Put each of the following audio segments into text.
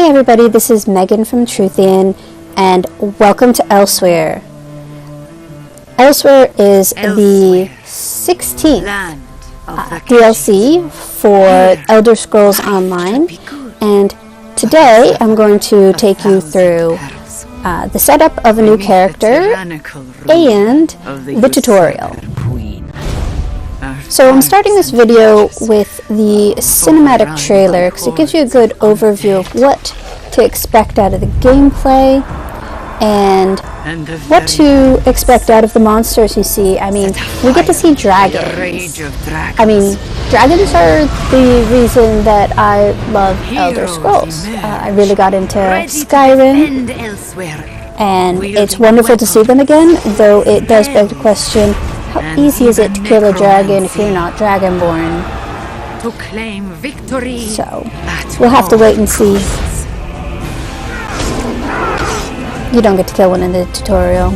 Hey everybody, this is Megan from Truthian, and welcome to Elsweyr. Elsweyr is the 16th DLC for Elder Scrolls Online, and today I'm going to take you through the setup of a new character and the tutorial. So I'm starting this video with the cinematic trailer because it gives you a good overview of what to expect out of the gameplay and what to expect out of the monsters you see. I mean, we get to see dragons. I mean, dragons are the reason that I love Elder Scrolls. I really got into Skyrim, and it's wonderful to see them again, though it does beg the question, how easy is it to kill a dragon if you're not dragonborn? To claim victory. So, we'll have to wait and see. You don't get to kill one in the tutorial.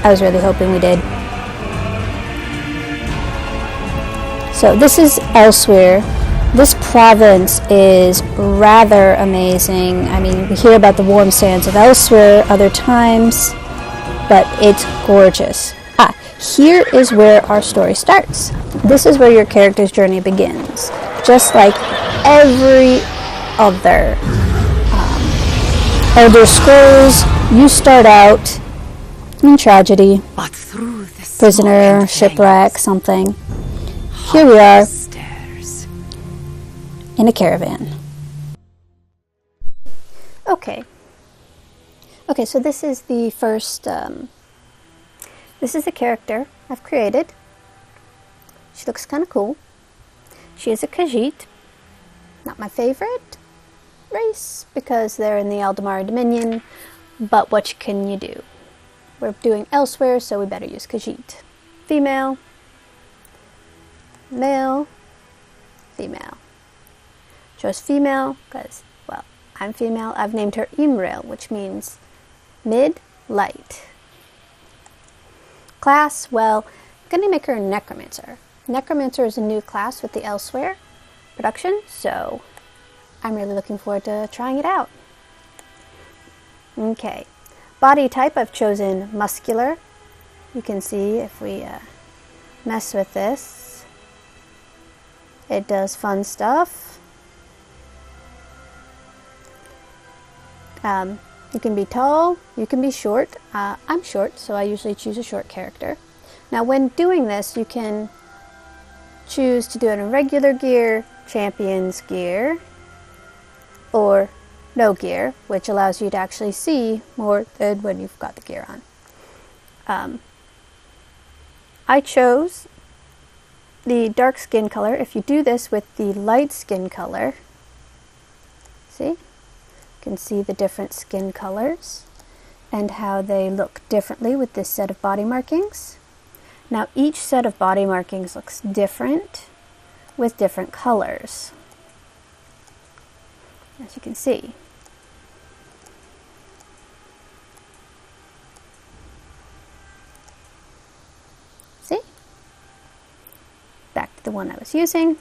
I was really hoping we did. So, this is Elsweyr. This province is rather amazing. I mean, we hear about the warm sands of Elsweyr other times, but it's gorgeous. Here is where our story starts. This is where your character's journey begins. Just like every other Elder Scrolls, you start out in tragedy, prisoner, shipwreck, something. Here we are in a caravan. Okay, so this is the first... This is the character I've created. She looks kind of cool. She is a Khajiit. Not my favorite race because they're in the Aldemari Dominion, but what can you do? We're doing Elsweyr, so we better use Khajiit. Female, male, female. Chose female because, well, I'm female. I've named her Imrail, which means mid-light. Class, well, I'm going to make her a Necromancer. Necromancer is a new class with the Elsweyr production, so I'm really looking forward to trying it out. Okay, body type I've chosen muscular. You can see if we mess with this, it does fun stuff. You can be tall, you can be short. I'm short, so I usually choose a short character. Now when doing this, you can choose to do it in regular gear, champion's gear, or no gear, which allows you to actually see more than when you've got the gear on. I chose the dark skin color. If you do this with the light skin color, see? Can see the different skin colors and how they look differently with this set of body markings. Now each set of body markings looks different with different colors, as you can see. See? Back to the one I was using.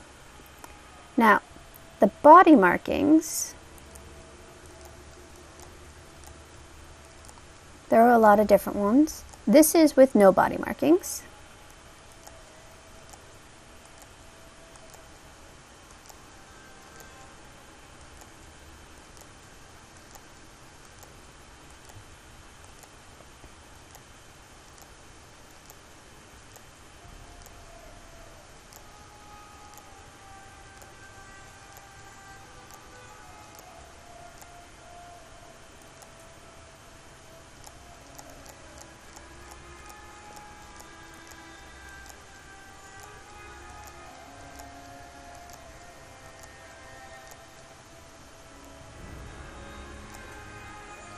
Now the body markings, there are a lot of different ones. This is with no body markings.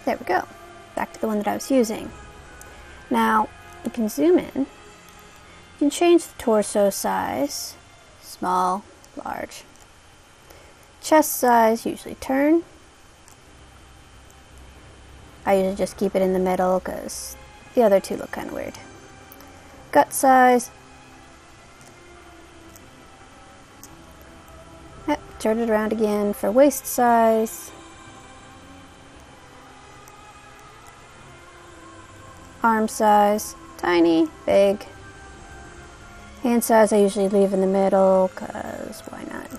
There we go. Back to the one that I was using. Now, you can zoom in. You can change the torso size. Small, large. Chest size, usually turn. I usually just keep it in the middle because the other two look kind of weird. Gut size. turn it around again for waist size. Arm size, tiny, big. Hand size I usually leave in the middle, because why not?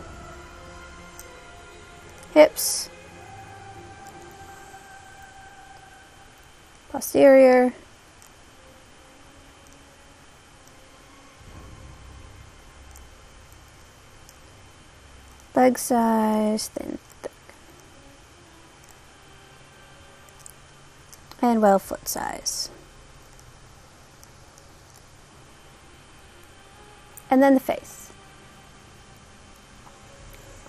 Hips. Posterior. Leg size, thin, thick. And well, foot size. And then the face.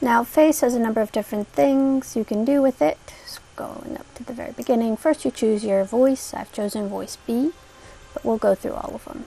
Now, face has a number of different things you can do with it. So going up to the very beginning, first you choose your voice. I've chosen voice B, but we'll go through all of them.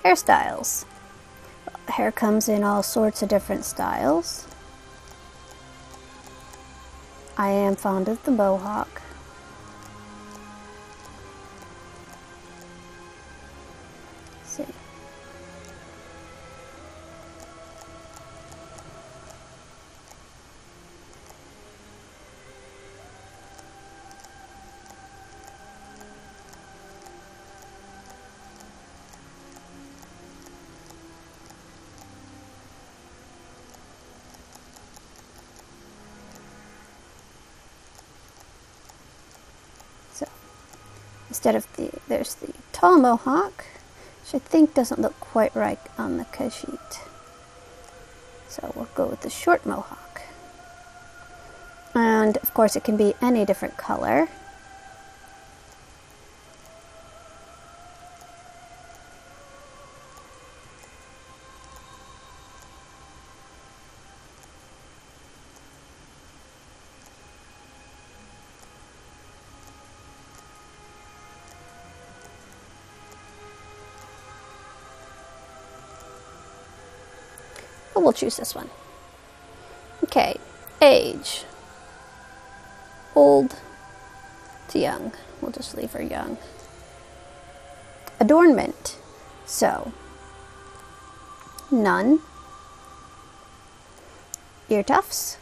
Hairstyles. Hair comes in all sorts of different styles. I am fond of the mohawk. Let's see. Instead of there's the tall mohawk, which I think doesn't look quite right on the Khajiit. So we'll go with the short mohawk. And of course it can be any different color. But we'll choose this one. Okay, age. Old to young. We'll just leave her young. Adornment. So, none. Ear tufts.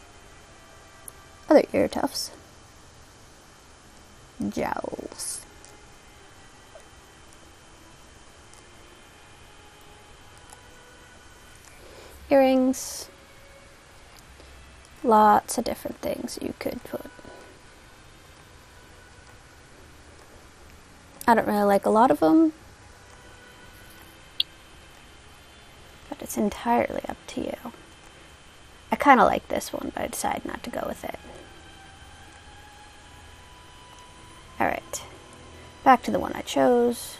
Other ear tufts. Jowls. Earrings. Lots of different things you could put. I don't really like a lot of them, but it's entirely up to you. I kind of like this one, but I decided not to go with it. Alright, back to the one I chose.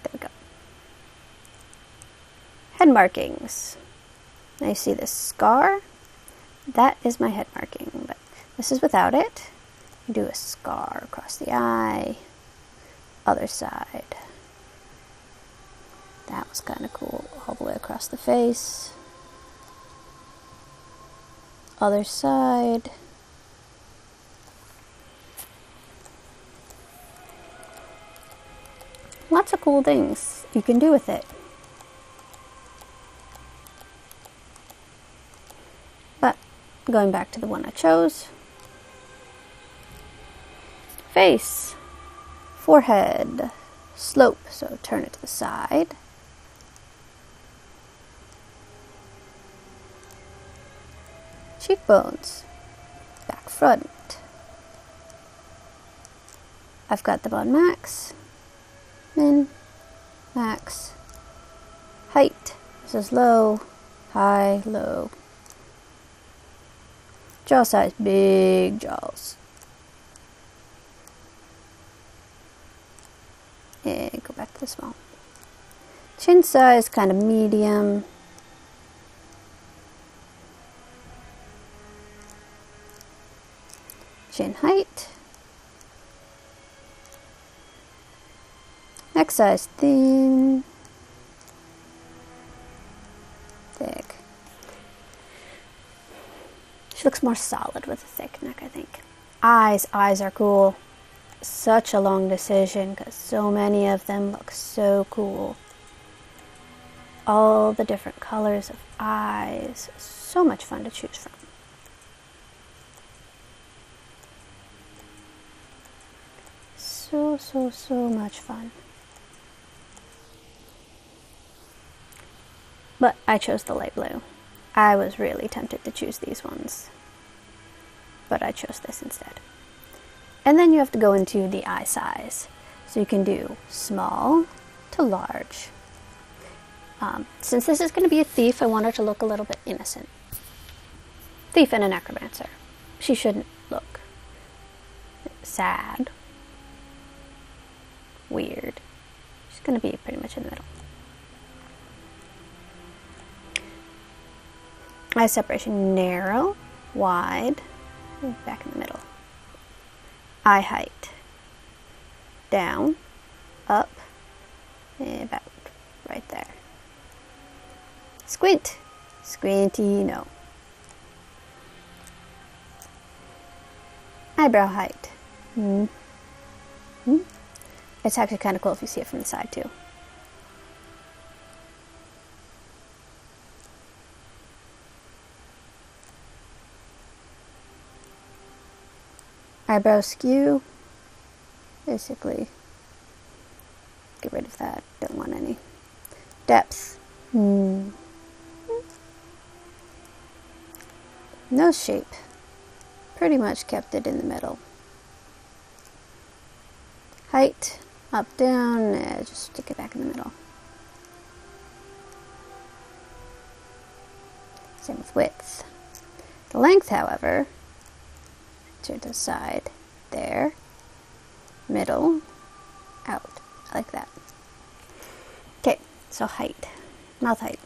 There we go. Head markings. Now you see this scar? That is my head marking, but this is without it. You do a scar across the eye, other side. That was kind of cool, all the way across the face. Other side. Lots of cool things you can do with it. But going back to the one I chose. Face, forehead, slope, so turn it to the side. Cheekbones, back front. I've got them on max, min, max, height. This is low, high, low. Jaw size, big jaws. And go back to the small. Chin size, kind of medium. Chin height. Neck size, thin. Thick. She looks more solid with a thick neck, I think. Eyes are cool. Such a long decision because so many of them look so cool. All the different colors of eyes. So much fun to choose from. So much fun. But I chose the light blue. I was really tempted to choose these ones, but I chose this instead. And then you have to go into the eye size. So you can do small to large. Since this is going to be a thief, I want her to look a little bit innocent. Thief and a necromancer. She shouldn't look sad, weird. She's going to be pretty much in the middle. Eye separation, narrow, wide, and back in the middle. Eye height, down, up, and about right there. Squint, squinty, no. Eyebrow height. It's actually kind of cool if you see it from the side too. Eyebrow skew, basically get rid of that, don't want any. Depth, nose shape, pretty much kept it in the middle. Height, up, down, just stick it back in the middle. Same with width. The length, however, to the side, there, middle, out, like that. Okay, so height, mouth height.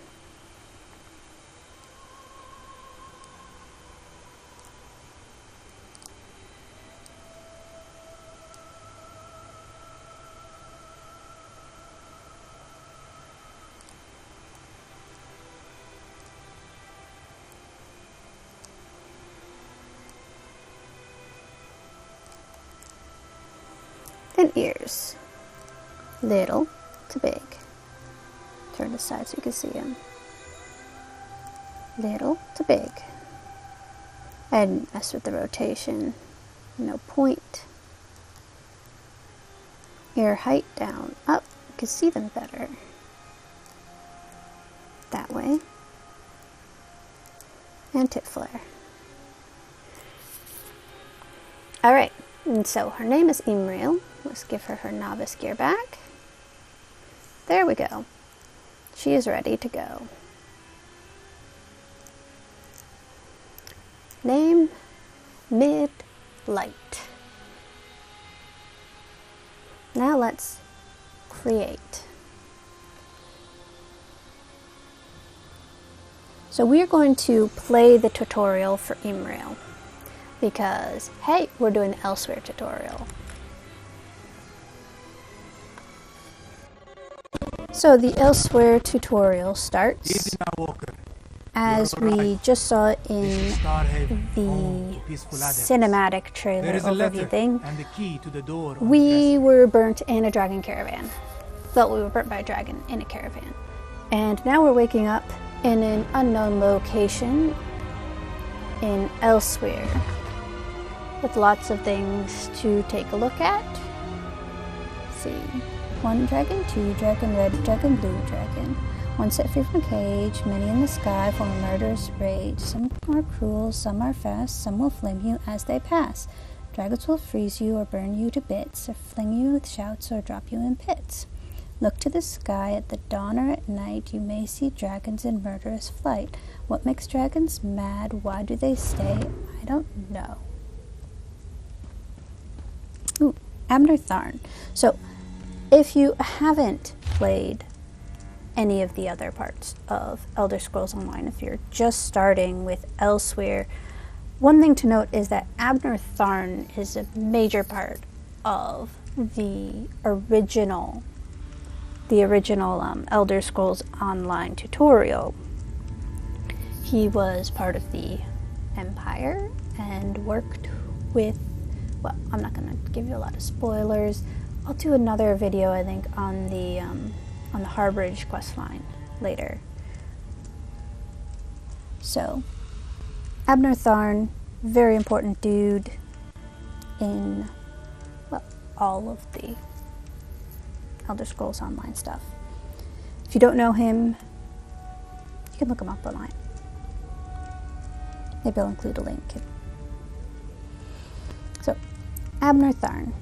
And ears, little to big. Turn the side so you can see them. Little to big. And mess with the rotation. No point. Ear height down, up. You can see them better. That way. And tip flare. Alright, and so her name is Imriel. Let's give her her novice gear back. There we go. She is ready to go. Name, mid, light. Now let's create. So we're going to play the tutorial for Imriel because, hey, we're doing the Elsweyr tutorial. So the Elsweyr tutorial starts, as we just saw in the cinematic trailer overview thing. We were burnt in a dragon caravan. Well, we were burnt by a dragon in a caravan. And now we're waking up in an unknown location in Elsweyr with lots of things to take a look at. Let's see. 1 dragon, 2 dragon, red dragon, blue dragon. One set free from a cage, many in the sky form a murderous rage. Some are cruel, some are fast, some will flame you as they pass. Dragons will freeze you or burn you to bits, or fling you with shouts or drop you in pits. Look to the sky at the dawn or at night, you may see dragons in murderous flight. What makes dragons mad? Why do they stay? I don't know. Ooh, Abner Tharn. So, if you haven't played any of the other parts of Elder Scrolls Online, if you're just starting with Elsweyr, one thing to note is that Abner Tharn is a major part of the original Elder Scrolls Online tutorial. He was part of the Empire and worked with, well, I'm not going to give you a lot of spoilers. I'll do another video, I think, on the Harbridge questline later. So, Abner Tharn, very important dude in, well, all of the Elder Scrolls Online stuff. If you don't know him, you can look him up online. Maybe I'll include a link. So, Abner Tharn.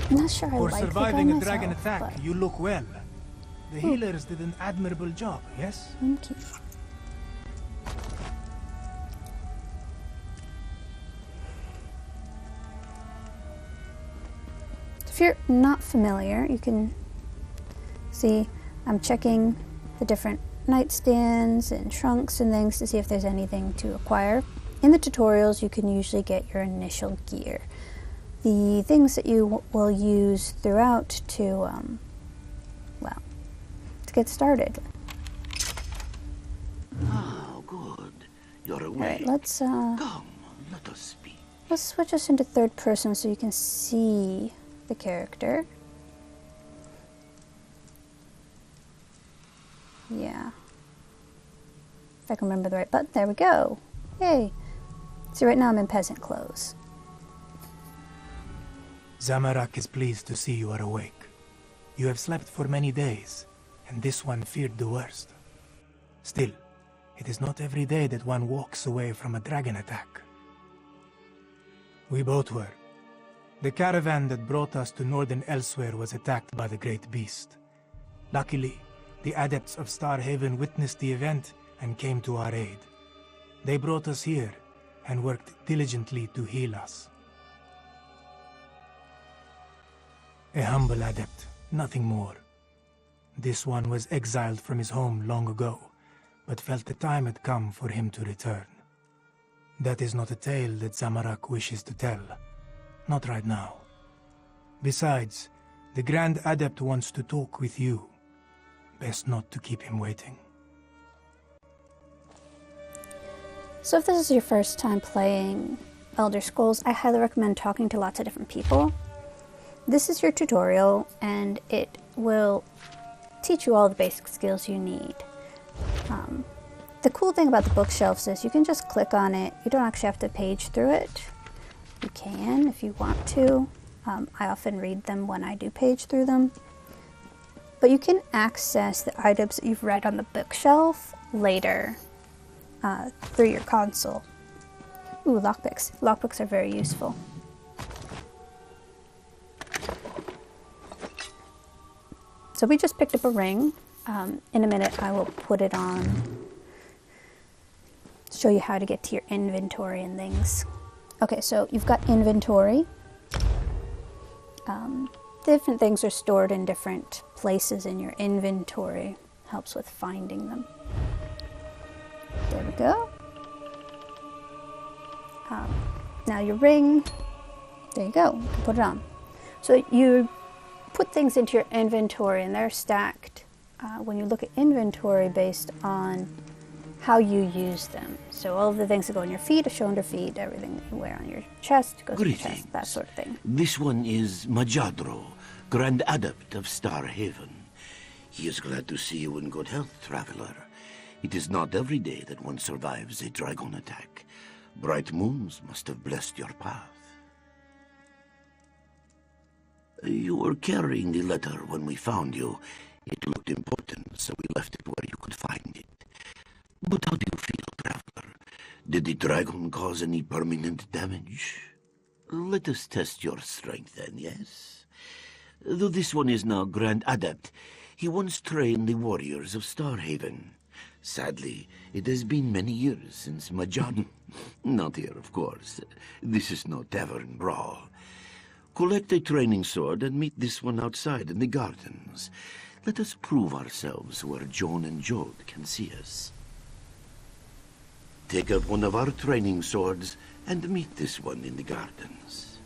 I'm not sure I like the guy myself. For surviving a dragon attack, you look well. The healers did an admirable job, yes? Thank you. If you're not familiar, you can see I'm checking the different nightstands and trunks and things to see if there's anything to acquire. In the tutorials, you can usually get your initial gear. The things that you will use throughout to, well, to get started. Oh, good. You're awake. All right, let's Come, let us speak. Let's switch us into third person so you can see the character. Yeah. If I can remember the right button. There we go. Yay. See, right now I'm in peasant clothes. Zamorak is pleased to see you are awake. You have slept for many days, and this one feared the worst. Still, it is not every day that one walks away from a dragon attack. We both were. The caravan that brought us to northern Elsweyr was attacked by the great beast. Luckily, the adepts of Starhaven witnessed the event and came to our aid. They brought us here and worked diligently to heal us. A humble adept, nothing more. This one was exiled from his home long ago, but felt the time had come for him to return. That is not a tale that Zamorak wishes to tell. Not right now. Besides, the Grand Adept wants to talk with you. Best not to keep him waiting. So if this is your first time playing Elder Scrolls, I highly recommend talking to lots of different people. This is your tutorial, and it will teach you all the basic skills you need. The cool thing about the bookshelves is you can just click on it. You don't actually have to page through it. You can if you want to. I often read them when I do page through them. But you can access the items that you've read on the bookshelf later through your console. Ooh, lockpicks. Lockpicks are very useful. So we just picked up a ring. In a minute I will put it on, show you how to get to your inventory and things. Okay, so you've got inventory. Different things are stored in different places in your inventory. Helps with finding them. There we go. Now your ring, there you go, you can put it on. So you put things into your inventory and they're stacked when you look at inventory based on how you use them. So all of the things that go on your feet are shown under feet, everything that you wear on your chest goes on your chest, that sort of thing. This one is Majadro, Grand Adept of Starhaven. He is glad to see you in good health, traveler. It is not every day that one survives a dragon attack. Bright moons must have blessed your path. You were carrying the letter when we found you. It looked important, so we left it where you could find it. But how do you feel, traveler? Did the dragon cause any permanent damage? Let us test your strength then, yes? Though this one is now Grand Adept, he once trained the warriors of Starhaven. Sadly, it has been many years since Majad... Not here, of course. This is no tavern brawl. Collect a training sword and meet this one outside in the gardens. Let us prove ourselves where Joan and Jode can see us. Take out one of our training swords and meet this one in the gardens.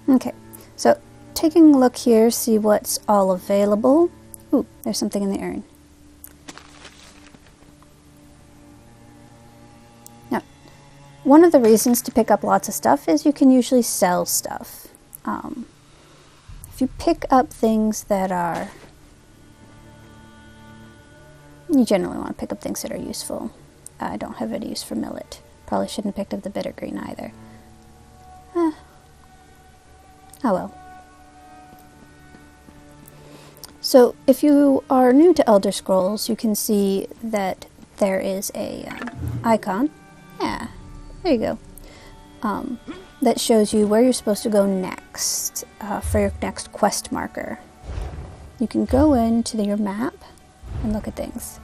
Okay, so taking a look here, see what's all available. Ooh, there's something in the urn. Now, one of the reasons to pick up lots of stuff is you can usually sell stuff. If you pick up things that are... You generally want to pick up things that are useful. I don't have any use for millet. Probably shouldn't have picked up the bitter green either. Oh well. So, if you are new to Elder Scrolls, you can see that there is a icon. Yeah, there you go. That shows you where you're supposed to go next for your next quest marker. You can go into your map and look at things.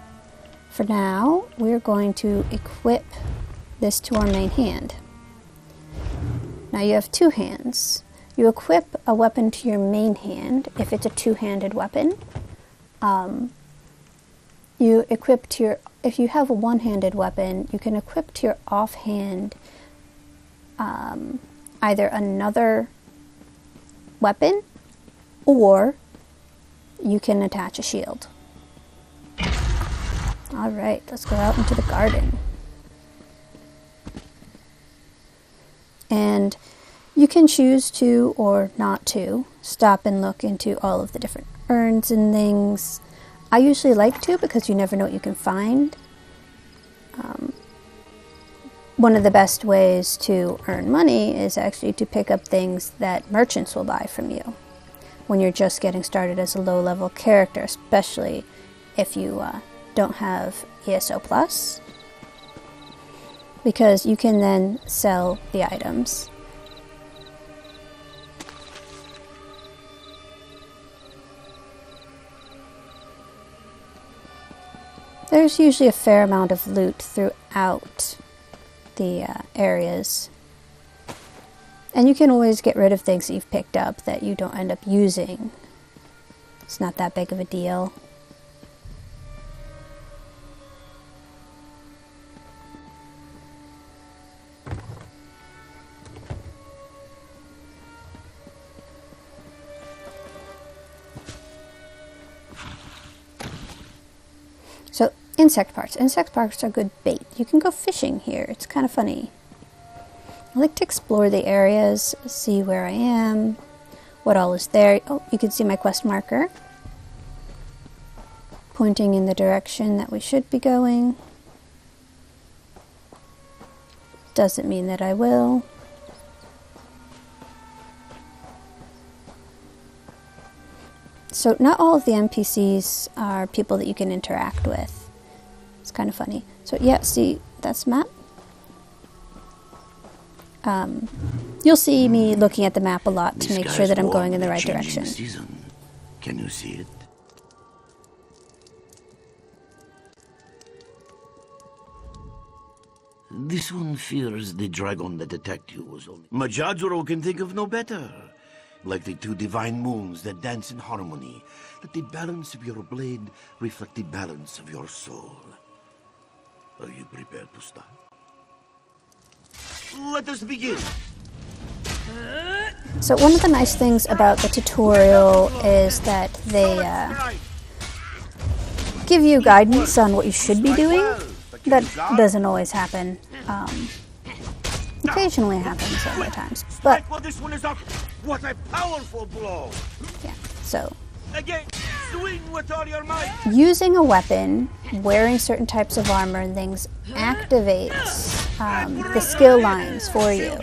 For now, we're going to equip this to our main hand. Now you have two hands. You equip a weapon to your main hand if it's a two-handed weapon. You equip to your... If you have a one-handed weapon, you can equip to your offhand either another weapon, or you can attach a shield. Alright, let's go out into the garden. And you can choose to, or not to, stop and look into all of the different urns and things. I usually like to, because you never know what you can find. One of the best ways to earn money is actually to pick up things that merchants will buy from you when you're just getting started as a low-level character, especially if you don't have ESO+, because you can then sell the items. There's usually a fair amount of loot throughout the areas. And you can always get rid of things that you've picked up that you don't end up using. It's not that big of a deal. So, insect parts. Insect parts are good bait. You can go fishing here. It's kind of funny. I like to explore the areas, see where I am, what all is there. Oh, you can see my quest marker pointing in the direction that we should be going. Doesn't mean that I will. So not all of the NPCs are people that you can interact with. It's kind of funny. So yeah, see, that's map. You'll see me looking at the map a lot to make sure that I'm going in the right direction. Season. Can you see it? This one fears the dragon that attacked you was only... Majadro can think of no better. Like the two divine moons that dance in harmony. Let the balance of your blade reflect the balance of your soul. Are you prepared to start? Let us begin! So one of the nice things about the tutorial is that they give you guidance on what you should be doing. That doesn't always happen. Occasionally happens other times, but this one is up. What a powerful blow! Yeah, so Again, swing with all your might. Using a weapon, wearing certain types of armor and things activates the skill lines for you.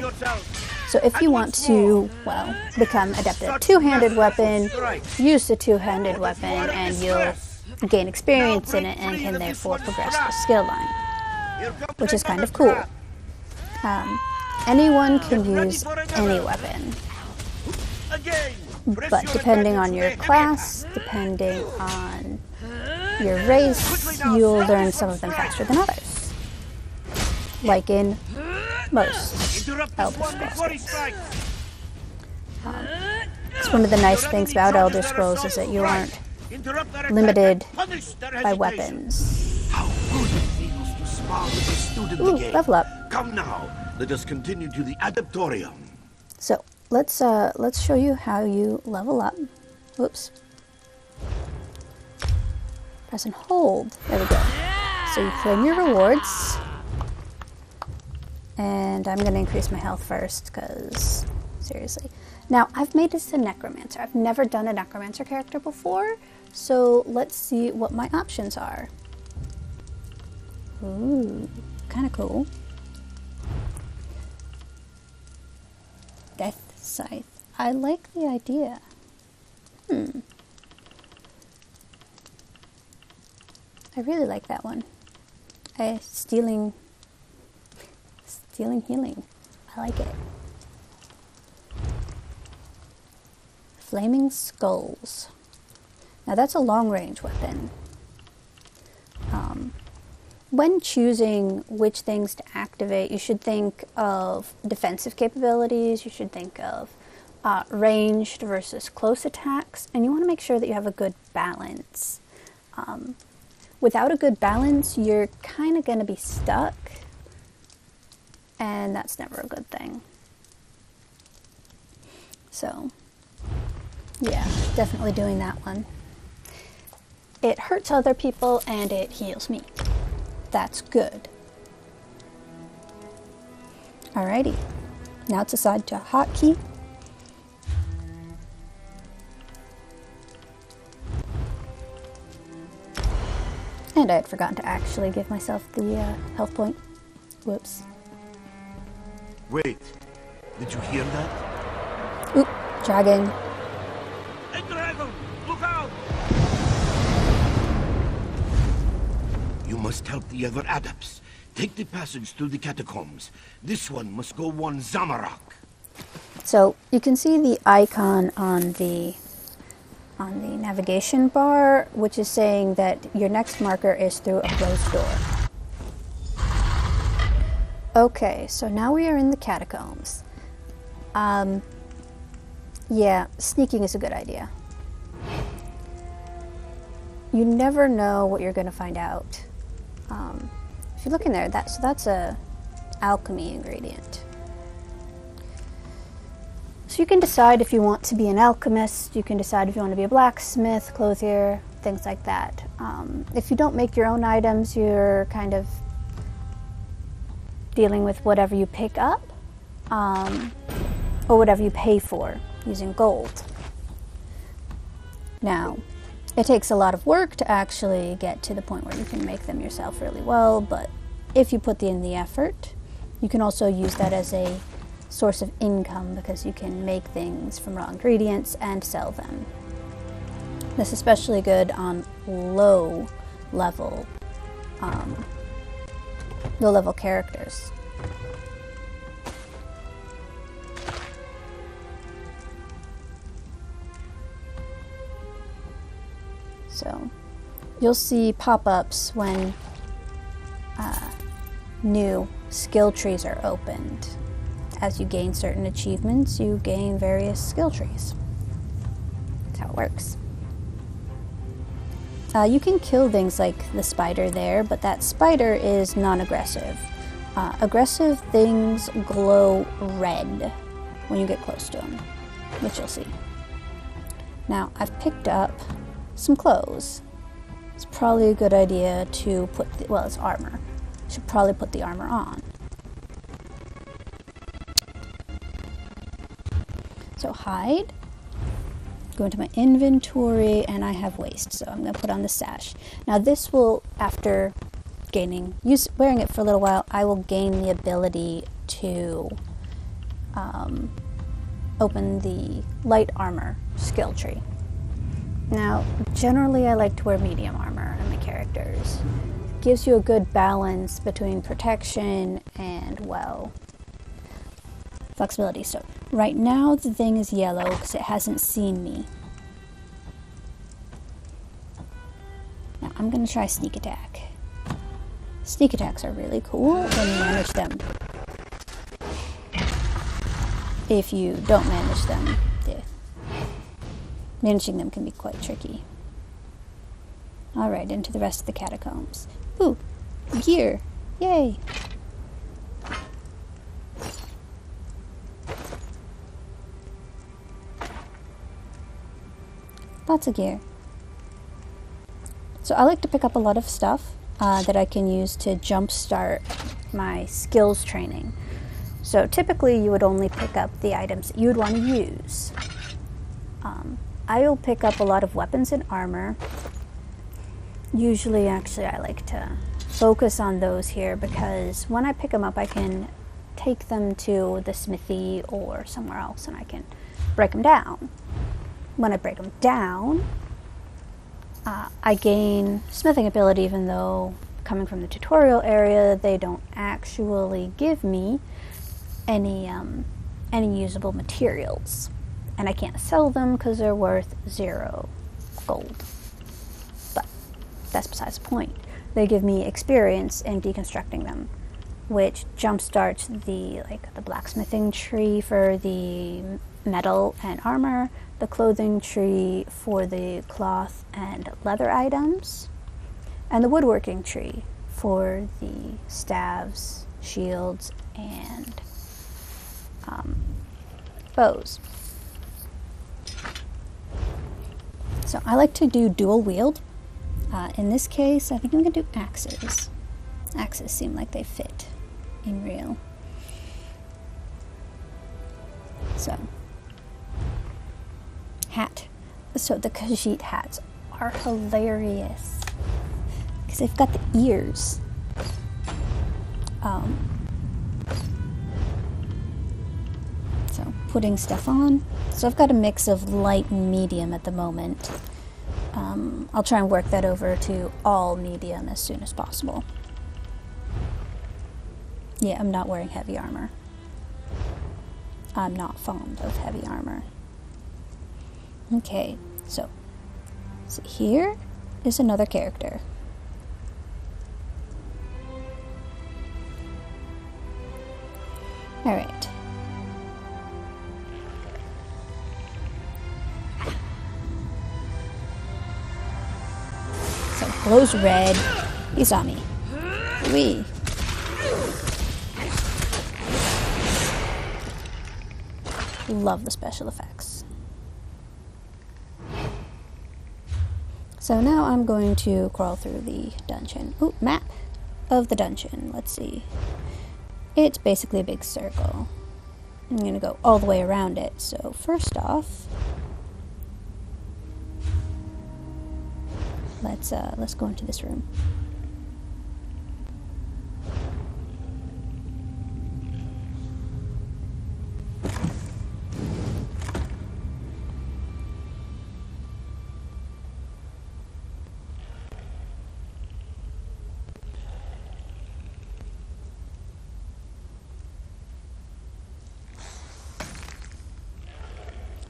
So if you want to, well, become adept at a two-handed weapon, use the two-handed weapon and you'll gain experience in it and can therefore progress the skill line, which is kind of cool. Anyone can use any weapon, but depending on your class, depending on your race, you'll learn some of them faster than others, like in most Elder Scrolls games. It's one of the nice things about Elder Scrolls is that you aren't limited by weapons. How good it feels to spar with a student Ooh, again. level up. Come now, let us continue to the Adeptorium. So let's show you how you level up. Whoops. Press and hold. There we go. So you claim your rewards. And I'm going to increase my health first, because, seriously. Now, I've made this a Necromancer. I've never done a Necromancer character before, so let's see what my options are. Ooh, kind of cool. Death Scythe. I like the idea. I really like that one. Stealing healing. I like it. Flaming Skulls. Now that's a long range weapon. When choosing which things to activate, you should think of defensive capabilities, you should think of ranged versus close attacks, and you want to make sure that you have a good balance. Without a good balance, you're kind of going to be stuck, and that's never a good thing. So, yeah, definitely doing that one. It hurts other people, and it heals me. That's good. Alrighty, now to assign to a hotkey. And I had forgotten to actually give myself the health point. Whoops. Wait, did you hear that? Oop, dragon. A dragon! Look out! You must help the other adepts. Take the passage through the catacombs. This one must go one Zamorak. So you can see the icon on the navigation bar, which is saying that your next marker is through a closed door. Okay, so now we are in the catacombs. Yeah, sneaking is a good idea. You never know what you're going to find out. If you look in there, that's a alchemy ingredient. So you can decide if you want to be an alchemist, you can decide if you want to be a blacksmith, clothier, things like that. If you don't make your own items, you're kind of dealing with whatever you pick up, or whatever you pay for using gold. Now, it takes a lot of work to actually get to the point where you can make them yourself really well, but if you put in the effort, you can also use that as a source of income because you can make things from raw ingredients and sell them. This is especially good on low level characters. So you'll see pop-ups when new skill trees are opened. As you gain certain achievements, you gain various skill trees. That's how it works. You can kill things like the spider there, but that spider is non-aggressive. Aggressive things glow red when you get close to them, which you'll see. Now, I've picked up some clothes. It's probably a good idea to put, it's armor. Should probably put the armor on. So hide, go into my inventory, and I have waist, so I'm going to put on the sash. Now this will, after wearing it for a little while, I will gain the ability to open the light armor skill tree. Now, generally I like to wear medium armor on my characters. It gives you a good balance between protection and, flexibility. So right now the thing is yellow because it hasn't seen me. Now I'm going to try sneak attack. Sneak attacks are really cool when you manage them. If you don't manage them, Managing them can be quite tricky. Alright, into the rest of the catacombs. Ooh, gear! Yay! Lots of gear. So I like to pick up a lot of stuff that I can use to jumpstart my skills training. So typically you would only pick up the items that you would want to use. I will pick up a lot of weapons and armor. Usually, actually, I like to focus on those here because when I pick them up, I can take them to the smithy or somewhere else and I can break them down. When I break them down, I gain smithing ability, even though coming from the tutorial area, they don't actually give me any usable materials. And I can't sell them because they're worth 0 gold. But that's besides the point. They give me experience in deconstructing them, which jumpstarts the blacksmithing tree for the metal and armor, the clothing tree for the cloth and leather items, and the woodworking tree for the staves, shields, and bows. So I like to do dual wield. In this case, I think I'm going to do axes. Axes seem like they fit in real. So, hat. So the Khajiit hats are hilarious because they've got the ears. So putting stuff on. So I've got a mix of light and medium at the moment. I'll try and work that over to all medium as soon as possible. Yeah, I'm not wearing heavy armor. I'm not fond of heavy armor. Okay, so here is another character. Alright. So it glows red. He saw me. Wee. Love the special effects. So now I'm going to crawl through the dungeon. Ooh, map of the dungeon. Let's see. It's basically a big circle. I'm going to go all the way around it. So first off, let's go into this room.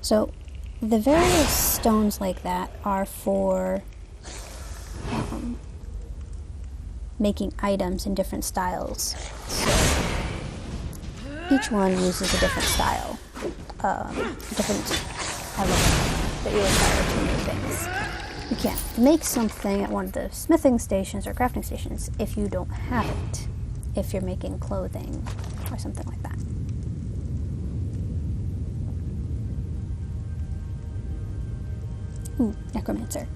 So, the various stones like that are for making items in different styles. So, each one uses a different style, different element that you require to make things. You can't make something at one of the smithing stations or crafting stations if you don't have it, if you're making clothing or something like that. Ooh, Necromancer.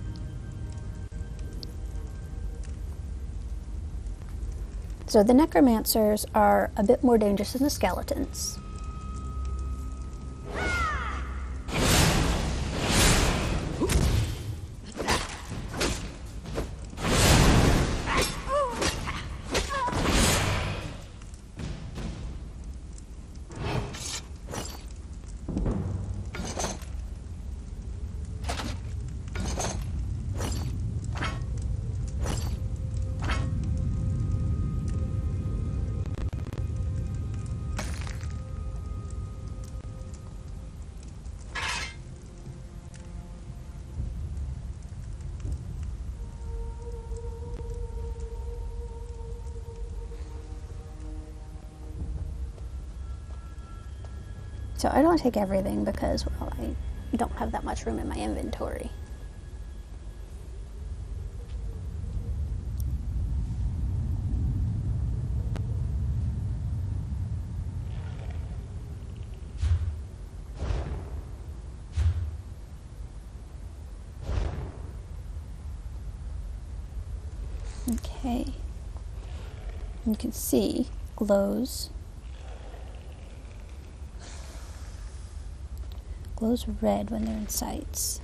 So the Necromancers are a bit more dangerous than the skeletons. So I don't take everything because, well, don't have that much room in my inventory. Okay, you can see glows red when they're in sights.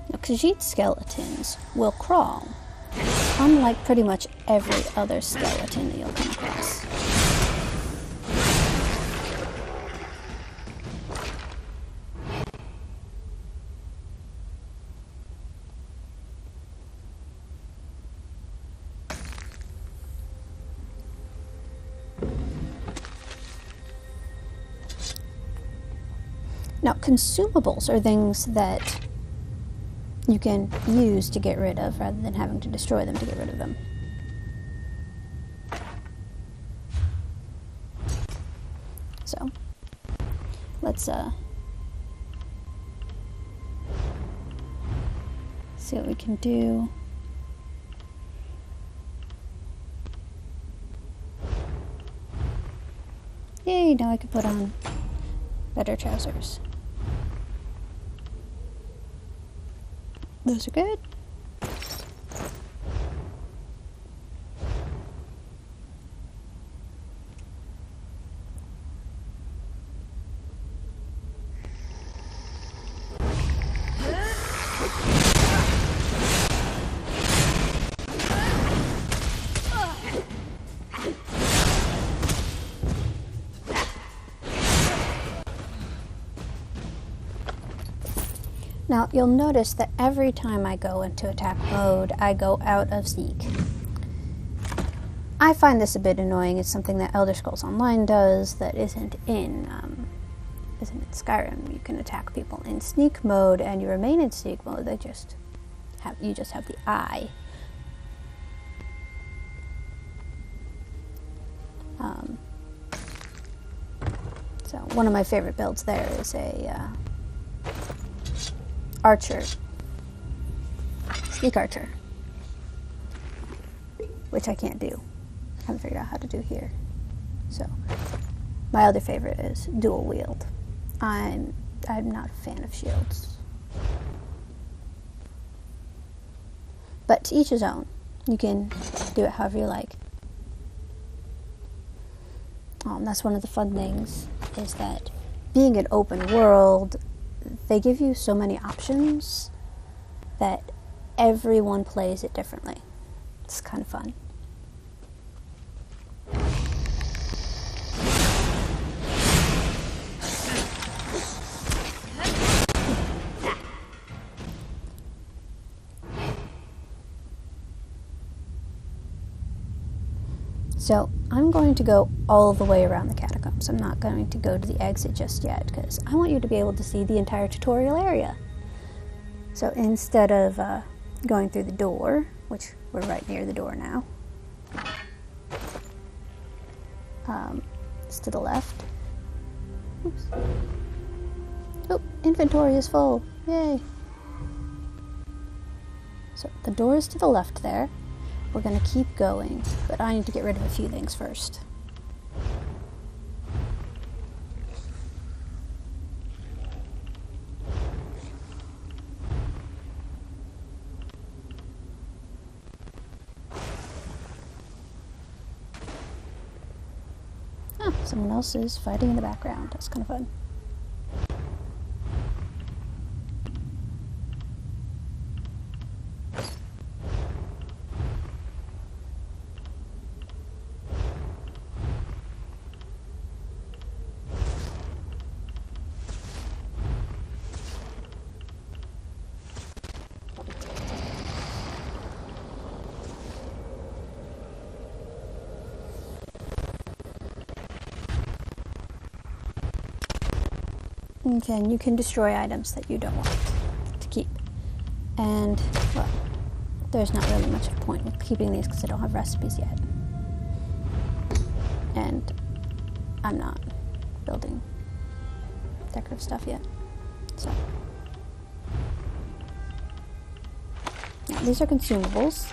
Now, Khajiit skeletons will crawl, unlike pretty much every other skeleton that you'll come across. Now, consumables are things that you can use to get rid of rather than having to destroy them to get rid of them. So, let's see what we can do. Yay, now I can put on better trousers. Those are good. Now, you'll notice that every time I go into attack mode, I go out of Seek. I find this a bit annoying. It's something that Elder Scrolls Online does that isn't in Skyrim. You can attack people in sneak mode, and you remain in sneak mode. You just have the eye. So one of my favorite builds there is a archer, sneak archer, which I can't do. I haven't figured out how to do here. So my other favorite is dual wield. I'm not a fan of shields, but to each his own. You can do it however you like. That's one of the fun things, is that being an open world, they give you so many options that everyone plays it differently. It's kind of fun. So I'm going to go all the way around the catacombs. I'm not going to go to the exit just yet, because I want you to be able to see the entire tutorial area. So instead of going through the door, which we're right near the door now, it's to the left. Oops. Oh, inventory is full. Yay. So the door is to the left there. We're going to keep going, but I need to get rid of a few things first. Someone else is fighting in the background. That's kind of fun. Okay, and you can destroy items that you don't want to keep. And, well, there's not really much of a point in keeping these because I don't have recipes yet. And I'm not building decorative stuff yet. So now these are consumables,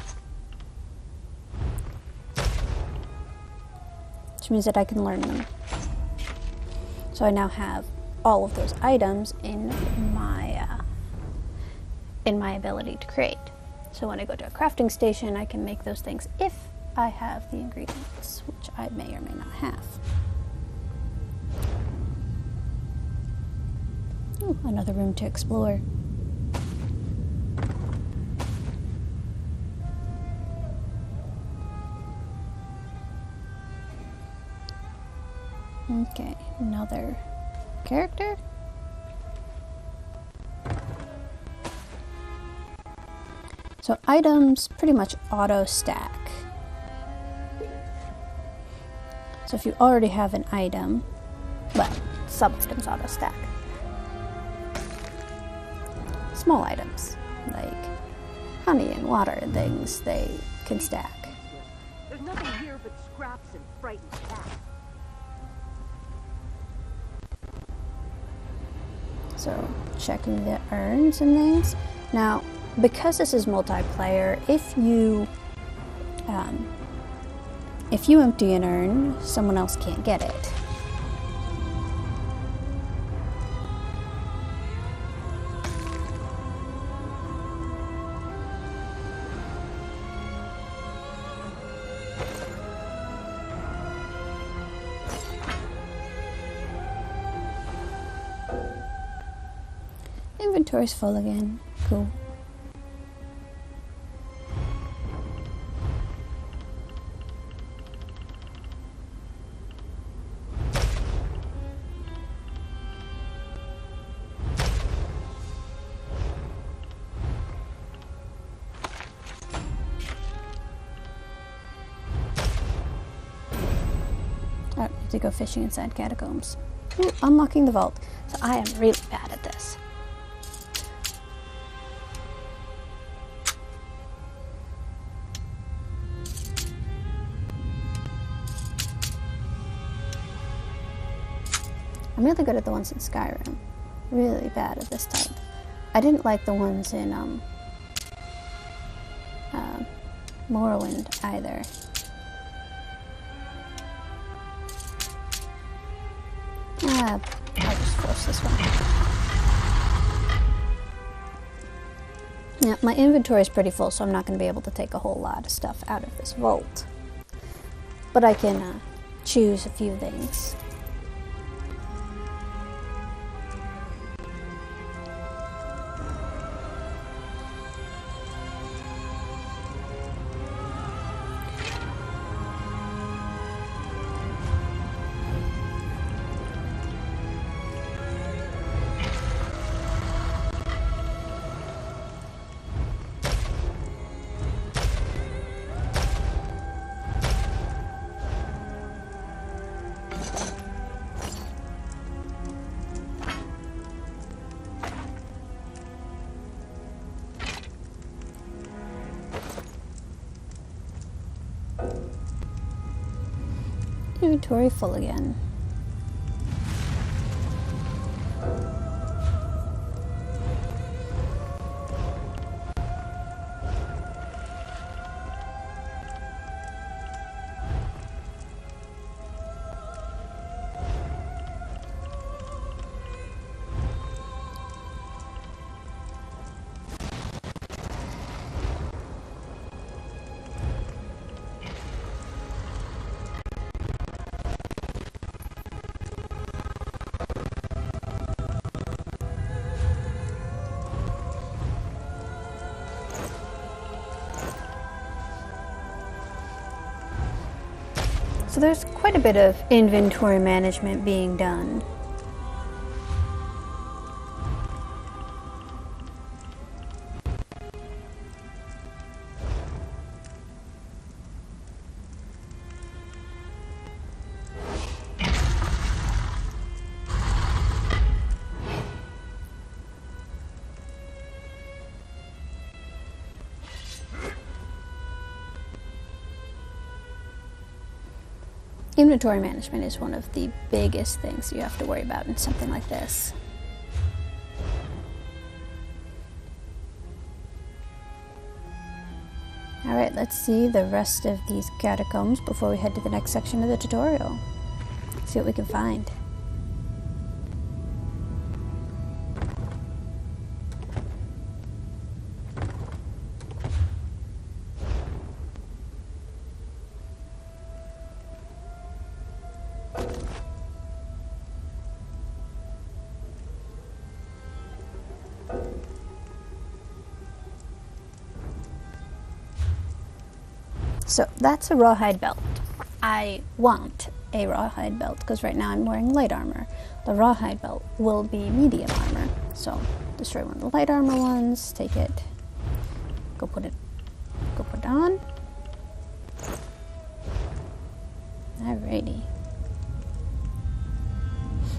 which means that I can learn them. So I now have all of those items in my ability to create. So when I go to a crafting station, I can make those things if I have the ingredients, which I may or may not have. Ooh, another room to explore. Okay, another character. So items pretty much auto stack. So if you already have an item, well, some items auto stack. Small items like honey and water and things, they can stack. There's nothing here but scraps and frightened cats. So checking the urns and things. Now, because this is multiplayer, if you empty an urn, someone else can't get it. Inventory's full again. Cool. I need to go fishing inside catacombs. Ooh, unlocking the vault. So I am really bad at this. I'm really good at the ones in Skyrim. Really bad at this type. I didn't like the ones in Morrowind either. I'll just force this one. Yeah, my inventory is pretty full, so I'm not going to be able to take a whole lot of stuff out of this vault. But I can choose a few things. Inventory full again. So there's quite a bit of inventory management being done. inventory management is one of the biggest things you have to worry about in something like this. Alright, let's see the rest of these catacombs before we head to the next section of the tutorial. See what we can find. So that's a rawhide belt. I want a rawhide belt because right now I'm wearing light armor. The rawhide belt will be medium armor. So destroy one of the light armor ones, take it, go put it on. Alrighty.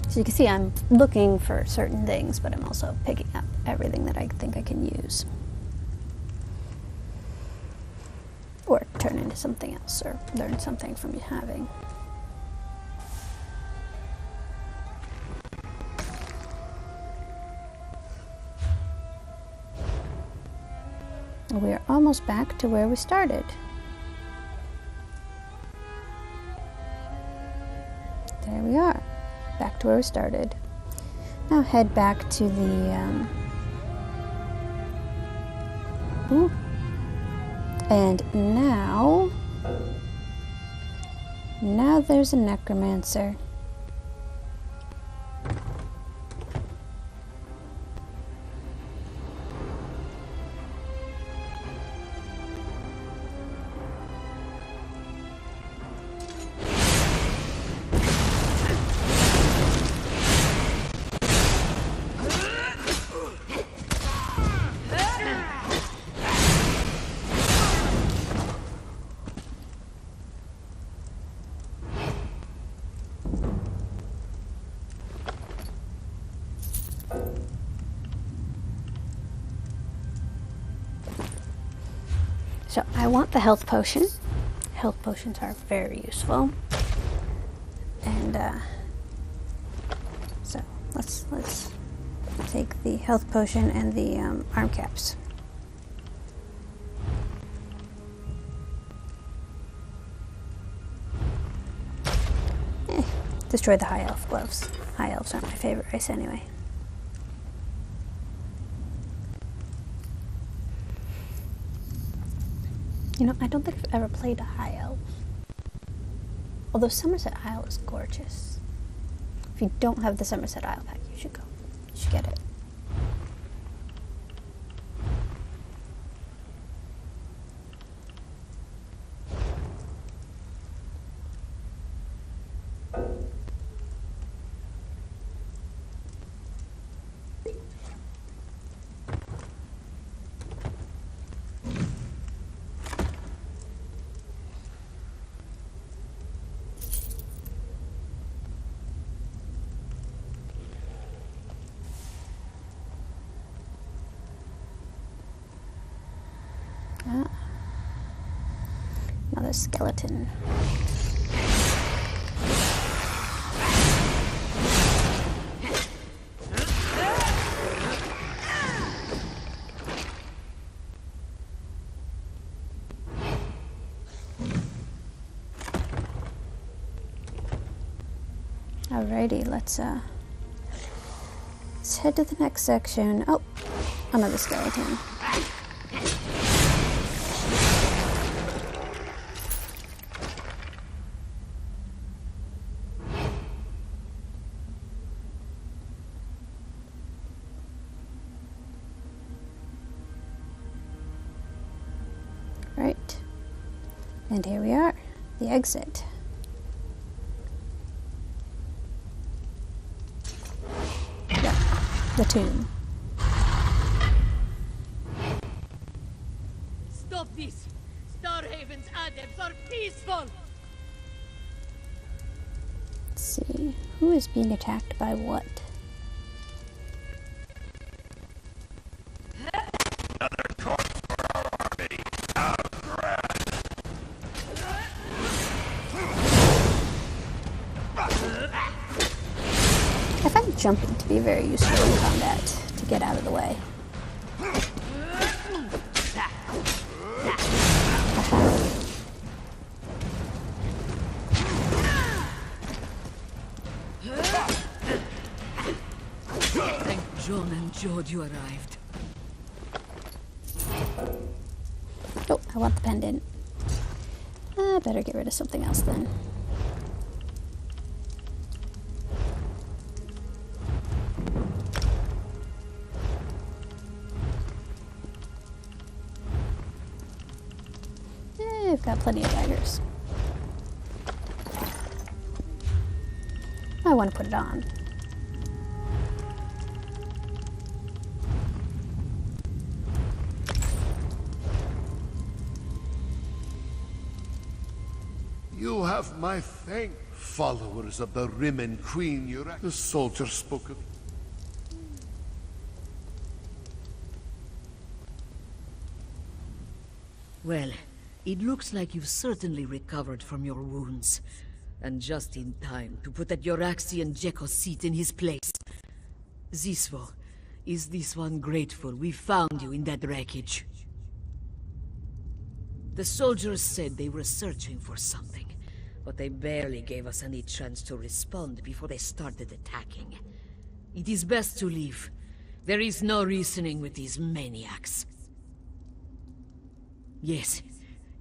So you can see I'm looking for certain things, but I'm also picking up everything that I think I can use. Or turn into something else, or learn something from you having. We are almost back to where we started. There we are, back to where we started. Now head back to the ooh. And now there's a Necromancer. So I want the health potion. Health potions are very useful. And so let's take the health potion and the arm caps. Destroy the high elf gloves. High elves aren't my favorite race anyway. You know, I don't think I've ever played a high elf. Although Somerset Isle is gorgeous. If you don't have the Somerset Isle pack, you should go. You should get it. Another skeleton. Alrighty, let's head to the next section. Oh, another skeleton. Right, and here we are, the exit. Yeah, the tomb. Stop this! Starhaven's adepts are peaceful! Let's see, who is being attacked by what? jumping to be very useful in combat to get out of the way. Thank John and Jode you arrived. Oh, I want the pendant. I better get rid of something else then. I've got plenty of daggers. I want to put it on. You have my thanks, followers of the Rimmen Queen. The soldier spoke of. Well, it looks like you've certainly recovered from your wounds. And just in time to put that Yoraxian Jeko's seat in his place. Zisvo, is this one grateful we found you in that wreckage? The soldiers said they were searching for something, but they barely gave us any chance to respond before they started attacking. It is best to leave. There is no reasoning with these maniacs. Yes,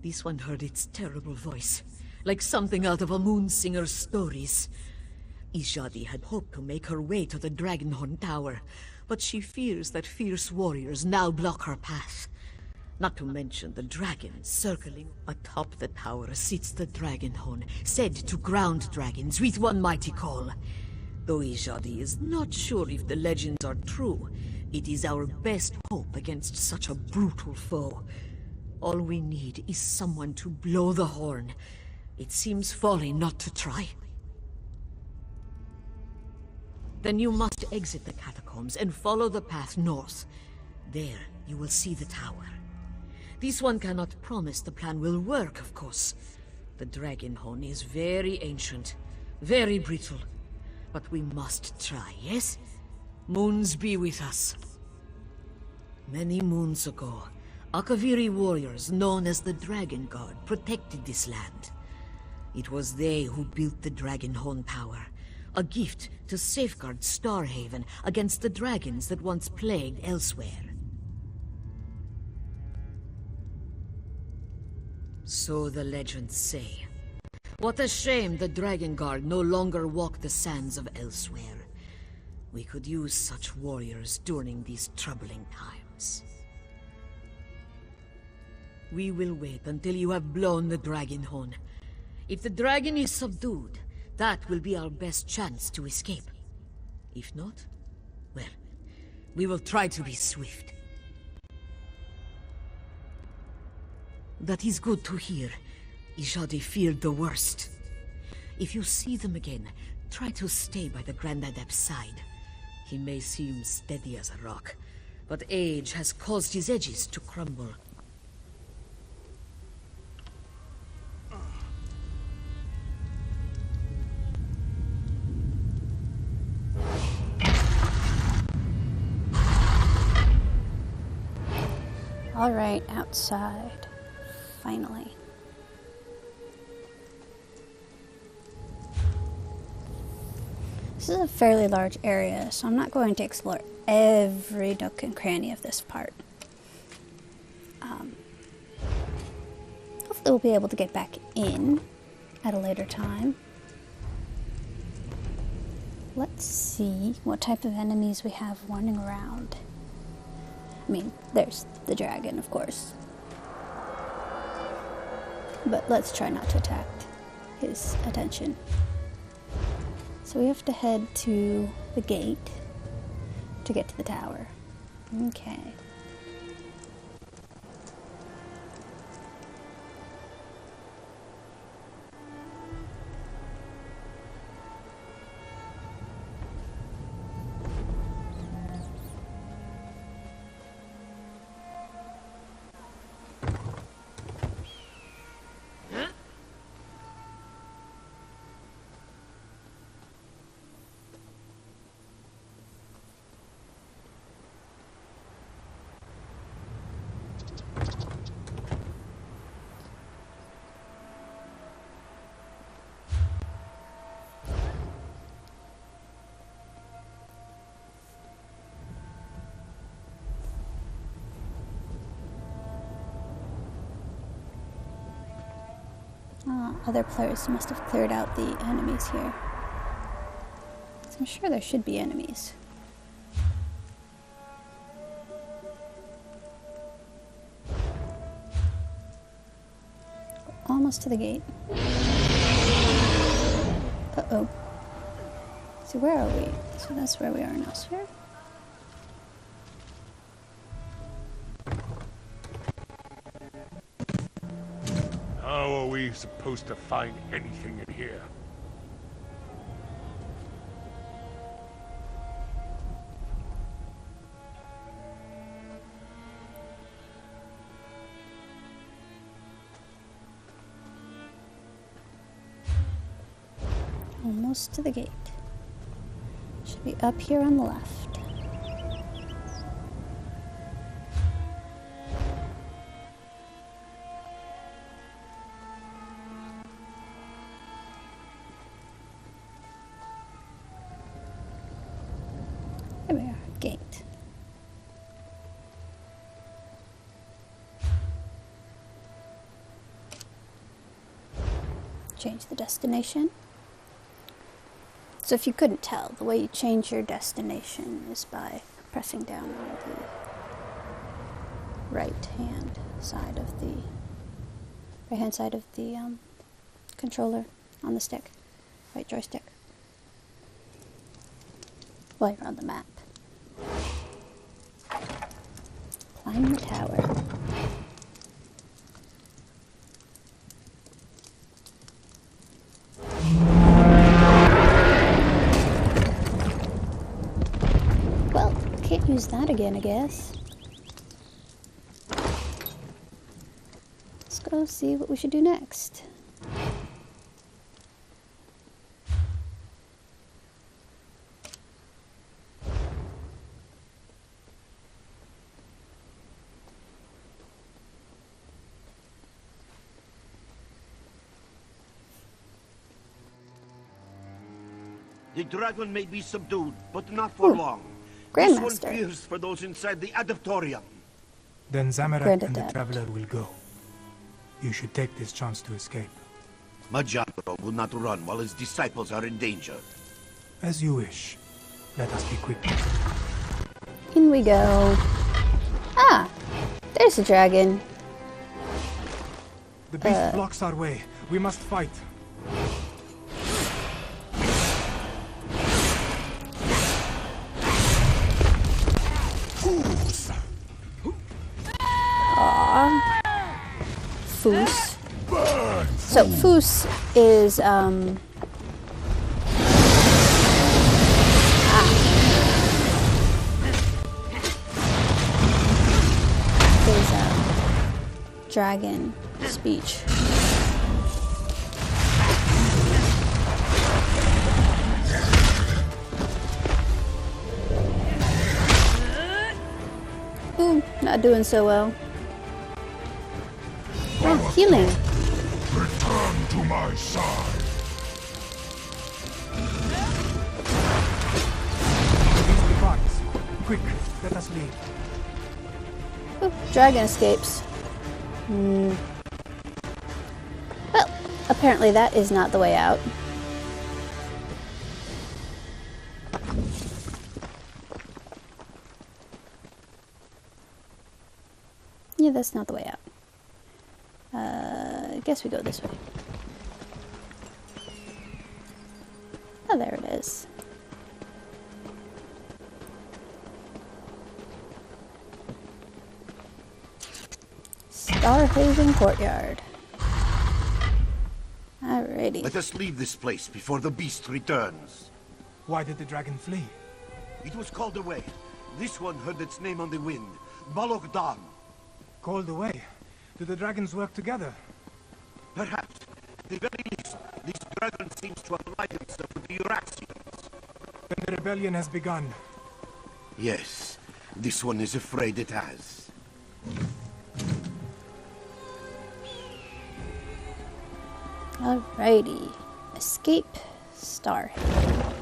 this one heard its terrible voice, like something out of a Moonsinger's stories. Ishadi had hoped to make her way to the Dragonhorn Tower, but she fears that fierce warriors now block her path. Not to mention the dragon circling atop the tower sits the Dragonhorn, said to ground dragons with one mighty call. Though Ishadi is not sure if the legends are true, it is our best hope against such a brutal foe. All we need is someone to blow the horn. It seems folly not to try. Then you must exit the catacombs and follow the path north. There, you will see the tower. This one cannot promise the plan will work, of course. The Dragonhorn is very ancient, very brittle. But we must try, yes? Moons be with us. Many moons ago, Akaviri warriors known as the Dragon Guard protected this land. It was they who built the Dragonhorn Tower, a gift to safeguard Starhaven against the dragons that once plagued Elsweyr. So the legends say. What a shame the Dragon Guard no longer walk the sands of Elsweyr. We could use such warriors during these troubling times. We will wait until you have blown the Dragonhorn. If the dragon is subdued, that will be our best chance to escape. If not, well, we will try to be swift. That is good to hear. Ishadi feared the worst. If you see them again, try to stay by the Grand Adept's side. He may seem steady as a rock, but age has caused his edges to crumble. All right, outside. Finally. This is a fairly large area, so I'm not going to explore every nook and cranny of this part. Hopefully we'll be able to get back in at a later time. Let's see what type of enemies we have running around. I mean, there's the dragon, of course. But let's try not to attract his attention. So we have to head to the gate to get to the tower. Okay. Other players must have cleared out the enemies here. So I'm sure there should be enemies. Almost to the gate. Uh-oh. So where are we? So that's where we are in Elsweyr. How are we supposed to find anything in here? Almost to the gate. Should be up here on the left. There we are, gate. Change the destination. So if you couldn't tell, the way you change your destination is by pressing down on the right-hand side of the controller on the stick, right joystick, while you're on the map. Climb the tower. Can't use that again, I guess. Let's go see what we should do next. The dragon may be subdued, but not for long. This one fears for those inside the Adaptorium. Then Zamorak and the Traveler will go. You should take this chance to escape. Majadro will not run while his disciples are in danger. As you wish. Let us be quick. In we go. Ah! There's the dragon. The beast blocks our way. We must fight. Foos. So Foos is dragon speech. Ooh, not doing so well. Oh, healing. Return to my side. These departs. Quick, let us leave. Ooh, dragon escapes. Well, apparently that is not the way out. Yeah, that's not the way out. I guess we go this way. Oh, there it is. Starhaven Courtyard. Alrighty. Let us leave this place before the beast returns. Why did the dragon flee? It was called away. This one heard its name on the wind. Balogdan. Called away? Do the dragons work together? Perhaps. At the very least, this dragon seems to ally himself with the Uraxians. Then the rebellion has begun. Yes, this one is afraid it has. Alrighty. Escape Starhaven.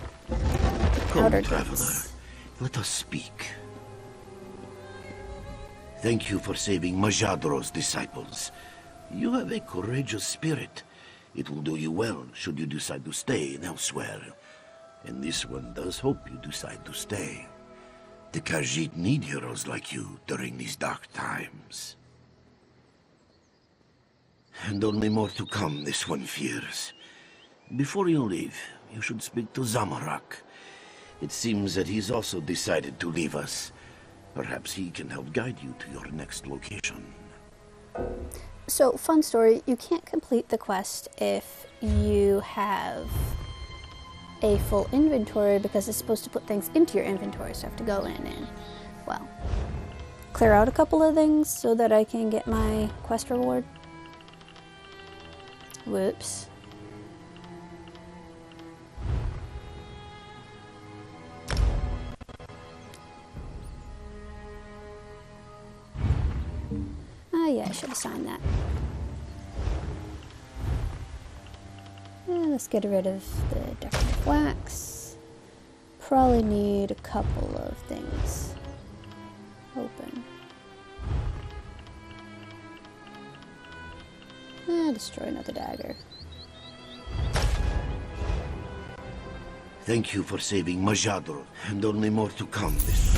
Come, Outer traveler. gates. Let us speak. Thank you for saving Majadro's disciples. You have a courageous spirit. It will do you well should you decide to stay in Elsweyr. And this one does hope you decide to stay. The Khajiit need heroes like you during these dark times. And only more to come, this one fears. Before you leave, you should speak to Zamorak. It seems that he's also decided to leave us. Perhaps he can help guide you to your next location. So, fun story, you can't complete the quest if you have a full inventory because it's supposed to put things into your inventory, so you have to go in and, well, clear out a couple of things so that I can get my quest reward. Whoops. Oh yeah, I should have signed that. Let's get rid of the decorative wax. Probably need a couple of things open. Destroy another dagger. Thank you for saving Majadro, and only more to come this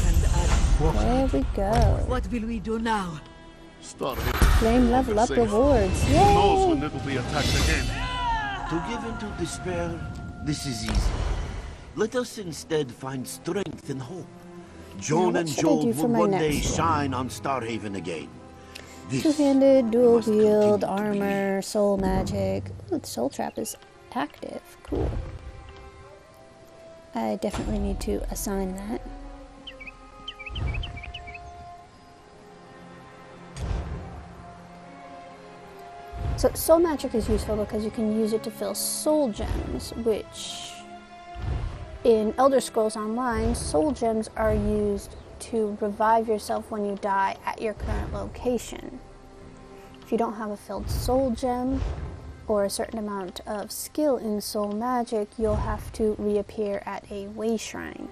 There we go. What will we do now? Flame level up rewards. Who knows when Yay! it'll be attacked again? To give into despair, this is easy. Let us instead find strength and hope. Joan what and should I do Joel for will my one day next one? shine on Starhaven again. This Two-handed, dual must wield, continue to be. armor, soul magic. Ooh, the soul trap is active. Cool. I definitely need to assign that. So soul magic is useful because you can use it to fill soul gems, which in Elder Scrolls Online, soul gems are used to revive yourself when you die at your current location. If you don't have a filled soul gem or a certain amount of skill in soul magic, you'll have to reappear at a way shrine.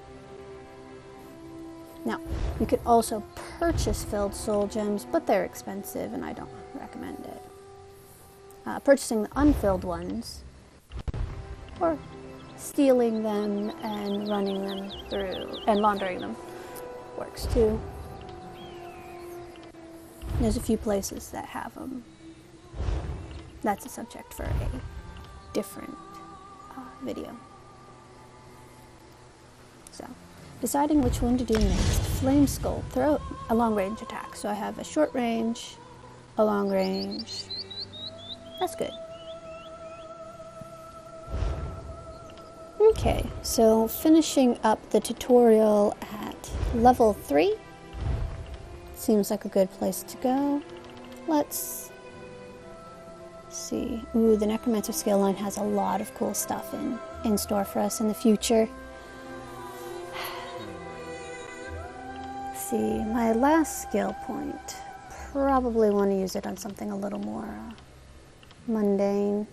Now, you could also purchase filled soul gems, but they're expensive and I don't recommend it. Purchasing the unfilled ones, or stealing them and running them through, and laundering them, works too. There's a few places that have them. That's a subject for a different video. So, deciding which one to do next. Flame Skull, throw a long range attack. So I have a short range, a long range. That's good. Okay, so finishing up the tutorial at level 3. Seems like a good place to go. Let's see. Ooh, the Necromancer skill line has a lot of cool stuff in store for us in the future. Let's see, my last skill point. Probably want to use it on something a little more mundane.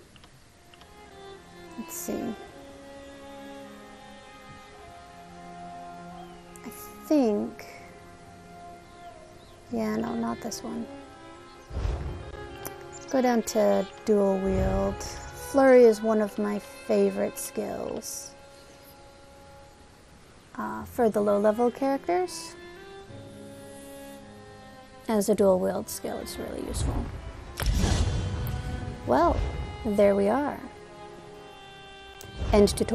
Let's see. I think... yeah, no, not this one. Go down to dual wield. Flurry is one of my favorite skills for the low level characters. As a dual wield skill, it's really useful. Well, there we are. End tutorial.